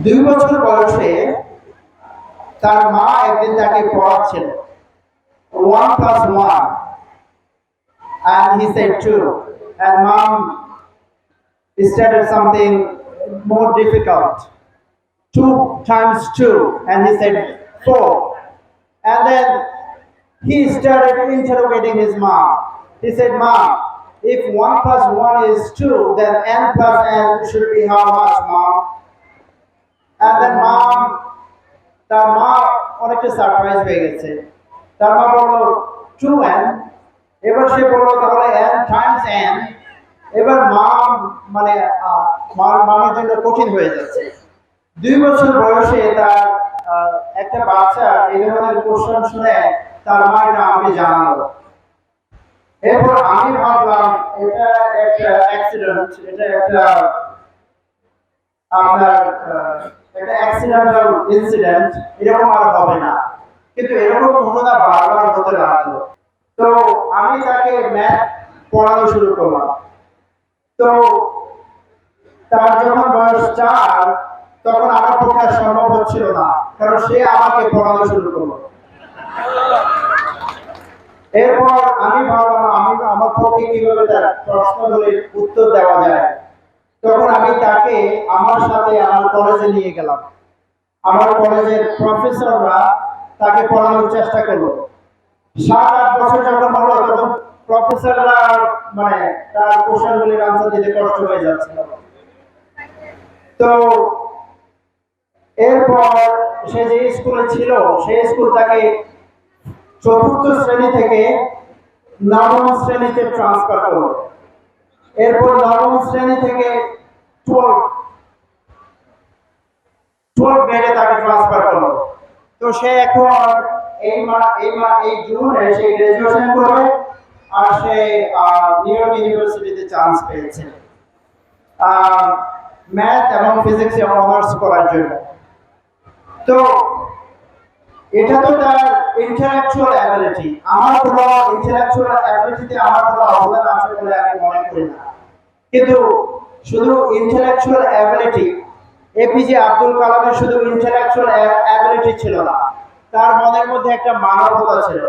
2 বছর বয়সে তার মা একদিন তাকে পড়াচ্ছিল 1 + 1 and he said 2 and mom started something more difficult. 2 times 2 and he said 4 and then he started interrogating his mom. He said, "Mom, if 1 + 1 is 2, then n plus n should be how much, Mom?" And then তার মা অনেকটা surprise হয়ে গেছে। তার মা বলল 2n। এবার সে বলল তাহলে n টাইমস n। এবার মা মানে মার জন্য কঠিন হয়ে যাচ্ছে। 2 বছর বয়সে তার একটা বাচ্চা এই ধরনের কোশ্চেন শুনে তার মা এটা আমাকে জানালো। এরপর আমি ভাবলাম এটা একটা অ্যাক্সিডেন্ট, এটা একটা আপনার একটা অ্যাক্সিডেন্টাল ইনসিডেন্ট, এরকম আর হবে না। কিন্তু এরকম ঘটনা বারবার হতে লাগলো। তো আমি তাকে ম্যাথ পড়ানো শুরু করলাম। তো তার যখন বয়স 4 তখন আমার পক্ষে সম্ভব হচ্ছিল না, কারণ সে আমাকে পড়ানো শুরু করলো। এরপর আমি ভাবলাম আমার পক্ষে কিভাবে তার প্রশ্নগুলির উত্তর দেওয়া যায়। তখন আমি তাকে আমার সাথে আমার কলেজে নিয়ে গেলাম। আমার কলেজের প্রফেসররা তাকে পড়ানোর চেষ্টা করলো। 7-8 বছর যখন হলো তখন প্রফেসররা মানে তার কোশ্চেনগুলির আনসার দিতে কষ্ট হয়ে যাচ্ছিল। তো এরপর সে যে স্কুলে ছিল সেই স্কুল তাকে 4th শ্রেণী থেকে 9ম শ্রেণীতে ট্রান্সফার করলো। এরপর 9ম শ্রেণী থেকে 12 গ্রেডে তাকে ট্রান্সফার করলো। তো সে এখন এই জুনে সে গ্রাজুয়েশন করবে আর সে নিউ ইয়র্ক ইউনিভার্সিটিতে চান্স পেয়েছে ম্যাথ এবং ফিজিক্সে অনার্স করার জন্য। তো এটা তো তার ইন্টেলেকচুয়াল অ্যাবিলিটি। আমার কোনো ইন্টেলেকচুয়াল অ্যাবিলিটিতে আমার কোনো অবদান আছে বলে আমি মনে করি না। কিন্তু শুধু ইন্টেলেকচুয়াল অ্যাবিলিটি, এপিজে আব্দুল কালামের শুধু ইন্টেলেকচুয়াল অ্যাবিলিটি ছিল না, তার মনের মধ্যে একটা মানবতা ছিল।